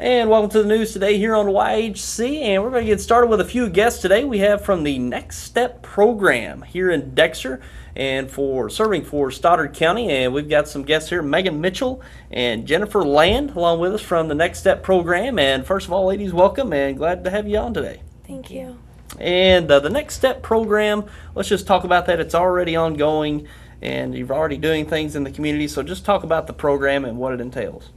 And welcome to the news today here on YHC. And we're going to get started with a few guests today. We have from the Next Step program here in Dexter and for serving for Stoddard County. And we've got some guests here, Megan Mitchell and Jennifer Land, along with us from the Next Step program. And first of all, ladies, welcome and glad to have you on today. Thank you. And the Next Step program, let's just talk about that. It's already ongoing and you're already doing things in the community. So just talk about the program and what it entails.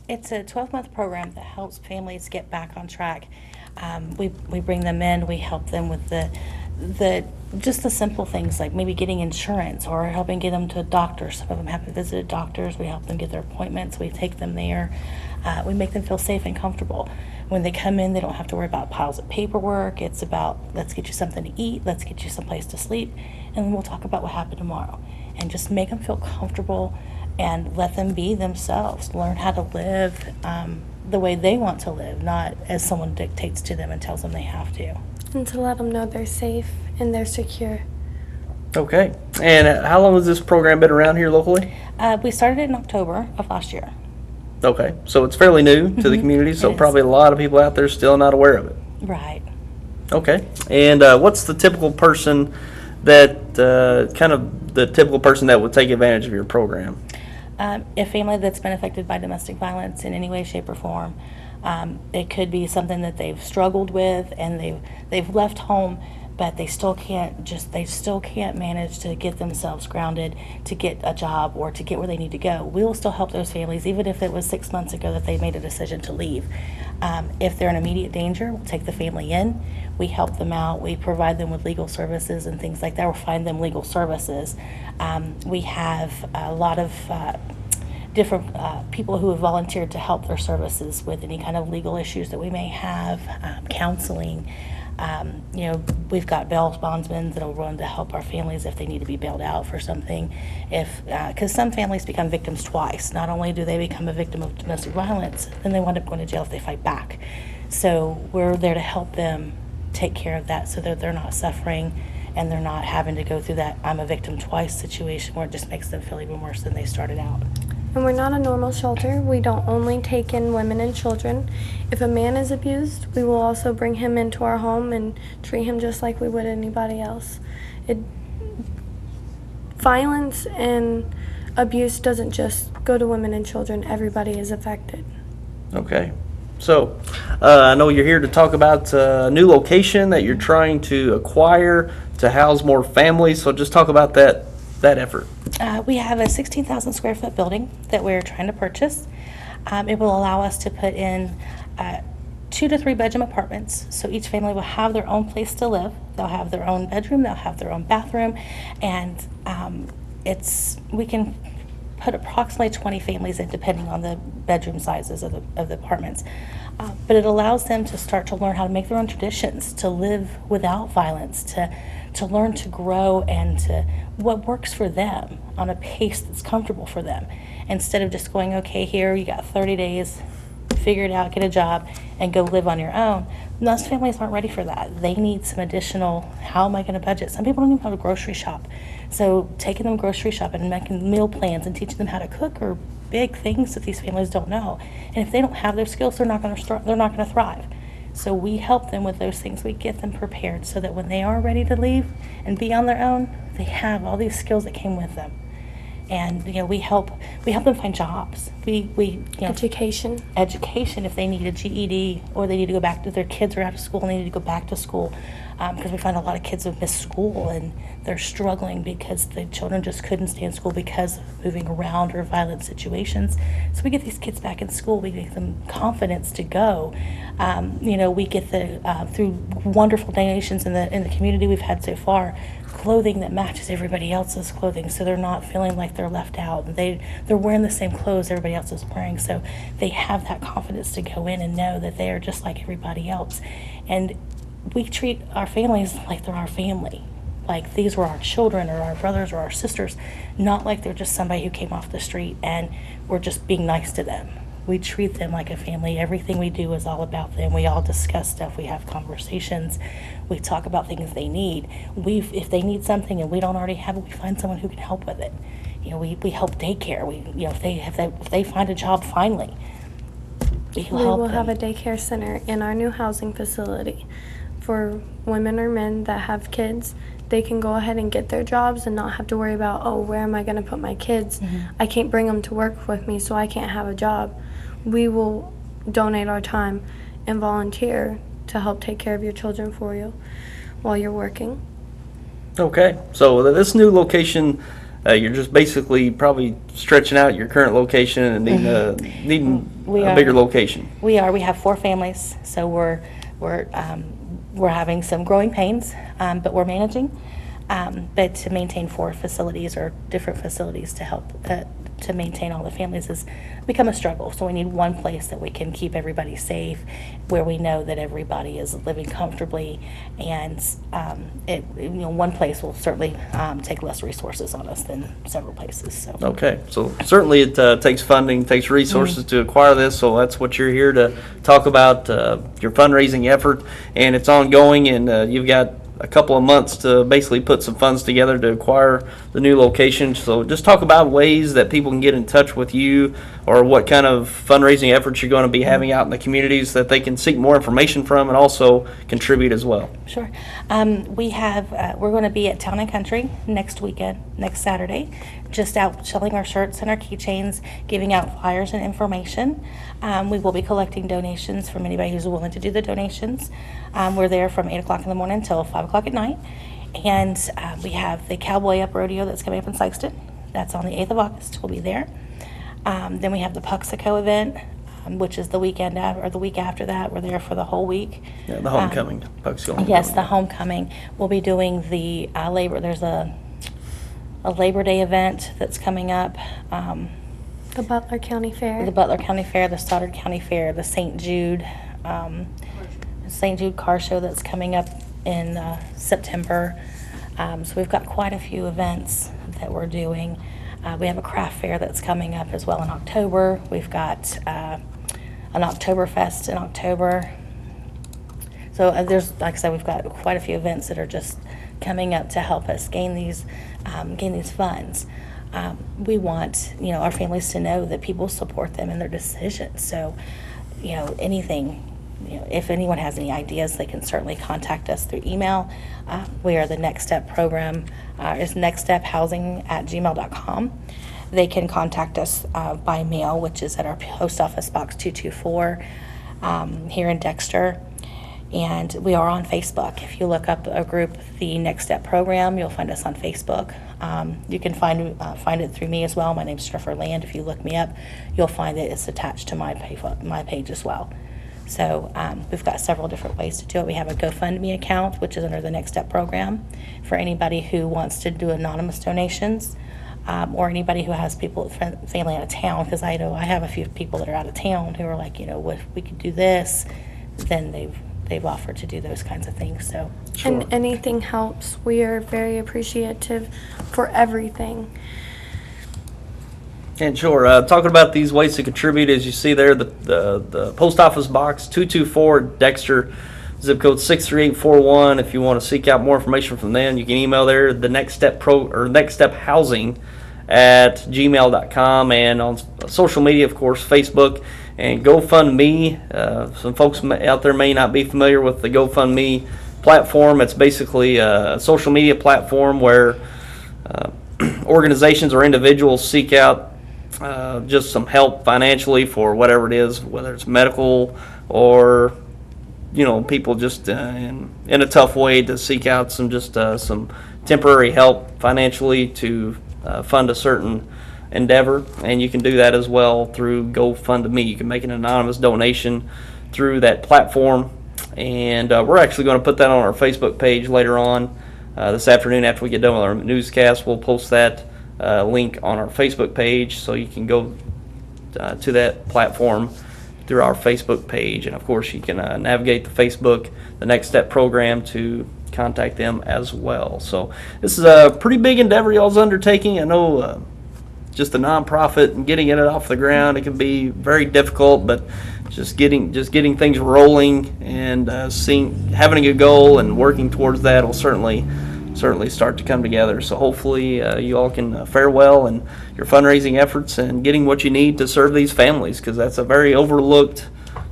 It's a 12-month program that helps families get back on track. We bring them in, we help them with the just the simple things like maybe getting insurance or helping get them to doctors. Some of them haven't visited doctors. We help them get their appointments. We take them there. We make them feel safe and comfortable. When they come in, they don't have to worry about piles of paperwork. It's about, let's get you something to eat, let's get you someplace to sleep, and then we'll talk about what happened tomorrow. And just make them feel comfortable and let them be themselves, learn how to live the way they want to live, not as someone dictates to them and tells them they have to. And to let them know they're safe and they're secure. Okay. And how long has this program been around here locally? We started it in October of last year. Okay. So it's fairly new to the community, so probably a lot of people out there still not aware of it. Right. Okay. And what's the typical person that, kind of the typical person that would take advantage of your program? A family that's been affected by domestic violence in any way, shape, or form. It could be something that they've struggled with and they've left home, but they still can't manage to get themselves grounded, to get a job, or to get where they need to go. We will still help those families, even if it was 6 months ago that they made a decision to leave. If they're in immediate danger, we'll take the family in. We help them out. We provide them with legal services and things like that. We'll find them legal services. We have a lot of different people who have volunteered to help their services with any kind of legal issues that we may have, counseling. We've got bail bondsmen that will run to help our families if they need to be bailed out for something. Because some families become victims twice. Not only do they become a victim of domestic violence, then they wind up going to jail if they fight back. So we're there to help them take care of that so that they're not suffering and they're not having to go through that I'm a victim twice situation where it just makes them feel even worse than they started out. And we're not a normal shelter. We don't only take in women and children. If a man is abused, we will also bring him into our home and treat him just like we would anybody else. Violence and abuse doesn't just go to women and children. Everybody is affected. Okay. So I know you're here to talk about a new location that you're trying to acquire to house more families. So just talk about that effort. We have a 16,000 square foot building that we're trying to purchase. It will allow us to put in 2 to 3 bedroom apartments. So each family will have their own place to live. They'll have their own bedroom, they'll have their own bathroom, and we can put approximately 20 families in depending on the bedroom sizes of the apartments. But it allows them to start to learn how to make their own traditions, to live without violence, to learn to grow and to what works for them on a pace that's comfortable for them. Instead of just going, okay, here you got 30 days, figure it out, get a job, and go live on your own. Most families aren't ready for that. They need some additional, how am I going to budget? Some people don't even know how to grocery shop. So taking them grocery shopping and making meal plans and teaching them how to cook are big things that these families don't know. And if they don't have those skills, they're not going to thrive. So we help them with those things. We get them prepared so that when they are ready to leave and be on their own, they have all these skills that came with them. And we help them find jobs. Education if they need a GED or they need to go back to their kids are out of school and they need to go back to school, because we find a lot of kids have missed school and they're struggling because the children just couldn't stay in school because of moving around or violent situations. So we get these kids back in school. We give them confidence to go. We get through wonderful donations in the community we've had so far, clothing that matches everybody else's clothing, so they're not feeling like they're left out. They're wearing the same clothes everybody else is wearing, so they have that confidence to go in and know that they are just like everybody else. And we treat our families like they're our family, like these were our children or our brothers or our sisters, not like they're just somebody who came off the street and we're just being nice to them. We treat them like a family. Everything we do is all about them. We all discuss stuff. We have conversations. We talk about things they need. If they need something and we don't already have it, we find someone who can help with it. We help daycare. If they find a job finally. He'll We help will have a them. daycare center in our new housing facility for women or men that have kids. They can go ahead and get their jobs and not have to worry about, oh, where am I going to put my kids? I can't bring them to work with me, so I can't have a job. We will donate our time and volunteer to help take care of your children for you while you're working. Okay, so this new location, you're just basically probably stretching out your current location and needing We a are. bigger location. We have 4 families, so we're having some growing pains, but we're managing. But to maintain 4 facilities or different facilities to help to maintain all the families has become a struggle. So we need one place that we can keep everybody safe, where we know that everybody is living comfortably, and one place will certainly take less resources on us than several places. So. Okay, so certainly it takes funding, takes resources to acquire this, so that's what you're here to talk about, your fundraising effort, and it's ongoing, and you've got a couple of months to basically put some funds together to acquire the new location. So just talk about ways that people can get in touch with you, or what kind of fundraising efforts you're going to be having out in the communities that they can seek more information from and also contribute as well. Sure. We're going to be at Town and Country next weekend, next Saturday, just out selling our shirts and our keychains, giving out flyers and information. We will be collecting donations from anybody who's willing to do the donations. We're there from 8 o'clock in the morning until 5 o'clock at night. And we have the Cowboy Up Rodeo that's coming up in Sykeston. That's on the 8th of August. We'll be there. Then we have the Puxico event, which is the weekend or the week after that. We're there for the whole week. Yeah, the homecoming, Puxico homecoming. Yes, the homecoming. We'll be doing the There's a Labor Day event that's coming up. The Butler County Fair. The Butler County Fair, the Stoddard County Fair, the St. Jude Car Show that's coming up in September. So we've got quite a few events that we're doing. We have a craft fair that's coming up as well in October. We've got an Oktoberfest in October. So there's, like I said, we've got quite a few events that are just coming up to help us gain these funds. We want, our families to know that people support them in their decisions. So, anything, if anyone has any ideas, they can certainly contact us through email. We are the Next Step program. It's nextstephousing@gmail.com. They can contact us by mail, which is at our Post Office Box 224 here in Dexter. And we are on Facebook. If you look up a group, the Next Step program, you'll find us on Facebook. You can find it through me as well. My name's Jennifer Land. If you look me up, you'll find that it's attached to my page as well. So we've got several different ways to do it. We have a GoFundMe account, which is under the Next Step program, for anybody who wants to do anonymous donations, or anybody who has family out of town. Because I know I have a few people that are out of town who are like, if we could do this, then they've offered to do those kinds of things. So Sure. And anything helps. We are very appreciative for everything. And sure, talking about these ways to contribute, as you see there, the Post Office Box 224 Dexter, zip code 63841. If you want to seek out more information from them, you can email there, the Next Step Next Step Housing @gmail.com, and on social media, of course, Facebook and GoFundMe. Some folks out there may not be familiar with the GoFundMe platform. It's basically a social media platform where organizations or individuals seek out just some help financially for whatever it is, whether it's medical or people just in a tough way to seek out some temporary help financially to fund a certain endeavor. And you can do that as well through GoFundMe. You can make an anonymous donation through that platform, and we're actually going to put that on our Facebook page later on this afternoon. After we get done with our newscast, we'll post that link on our Facebook page, so you can go to that platform through our Facebook page. And of course, you can navigate the Facebook, the Next Step program, to contact them as well. So this is a pretty big endeavor y'all's undertaking. I know just a nonprofit and getting it off the ground, it can be very difficult, but just getting things rolling and having a goal and working towards that will certainly start to come together. So hopefully you all can fare well in your fundraising efforts and getting what you need to serve these families, because that's a very overlooked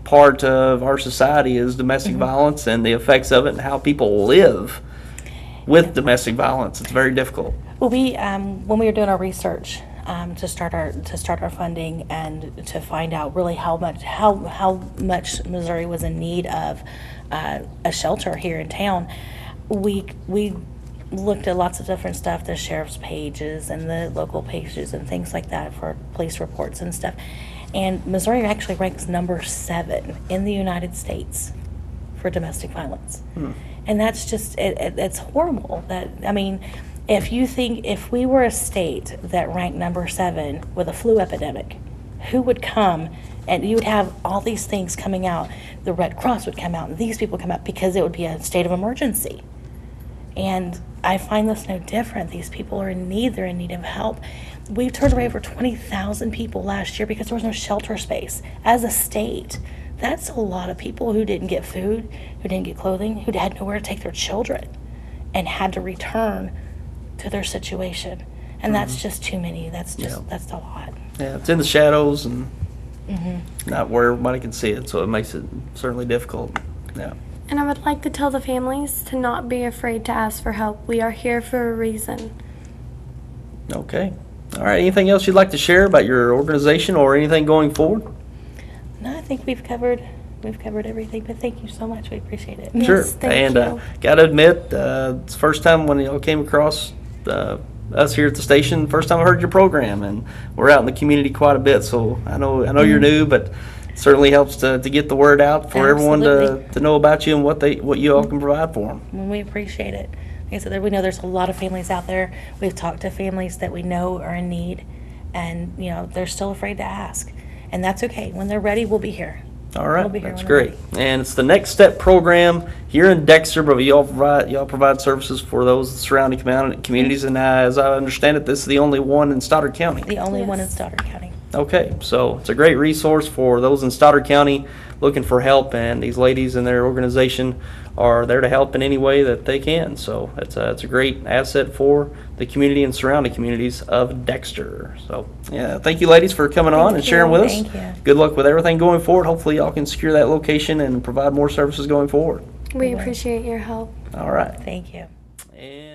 part of our society is domestic violence and the effects of it and how people live with domestic violence. It's very difficult. Well, we when we were doing our research to start our funding and to find out really how much Missouri was in need of a shelter here in town, we looked at lots of different stuff, the sheriff's pages and the local pages and things like that for police reports and stuff. And Missouri actually ranks number 7 in the United States for domestic violence. And that's just, it's horrible. I mean, if we were a state that ranked number 7 with a flu epidemic, who would come, and you would have all these things coming out, the Red Cross would come out and these people come out because it would be a state of emergency. And I find this no different. These people are in need, they're in need of help. We've turned away over 20,000 people last year because there was no shelter space. As a state, that's a lot of people who didn't get food, who didn't get clothing, who had nowhere to take their children and had to return to their situation. And that's just too many. That's a lot. Yeah, it's in the shadows and not where everybody can see it, so it makes it certainly difficult. Yeah. And I would like to tell the families to not be afraid to ask for help. We are here for a reason. Okay. All right. Anything else you'd like to share about your organization or anything going forward? No, I think we've covered everything, but thank you so much. We appreciate it. Sure. Yes, thank And you. got to admit, it's the first time when y'all came across us here at the station, first time I heard your program, and we're out in the community quite a bit, so I know you're new, but it certainly helps to get the word out for everyone to know about you and what you all can provide for them. And we appreciate it. Like I said, we know there's a lot of families out there. We've talked to families that we know are in need, and they're still afraid to ask, and that's okay. When they're ready, we'll be here. All right, We'll be here that's when they're great. And it's the Next Step program here in Dexter, but y'all provide services for those surrounding communities, and as I understand it, this is the only one in Stoddard County. The only one in Yes. Stoddard County. Okay, so it's a great resource for those in Stoddard County looking for help, and these ladies and their organization are there to help in any way that they can. So it's a great asset for the community and surrounding communities of Dexter. So yeah, thank you ladies for coming on and sharing with us. Thank you. Good luck with everything going forward. Hopefully y'all can secure that location and provide more services going forward. We appreciate your help. All right. Thank you. And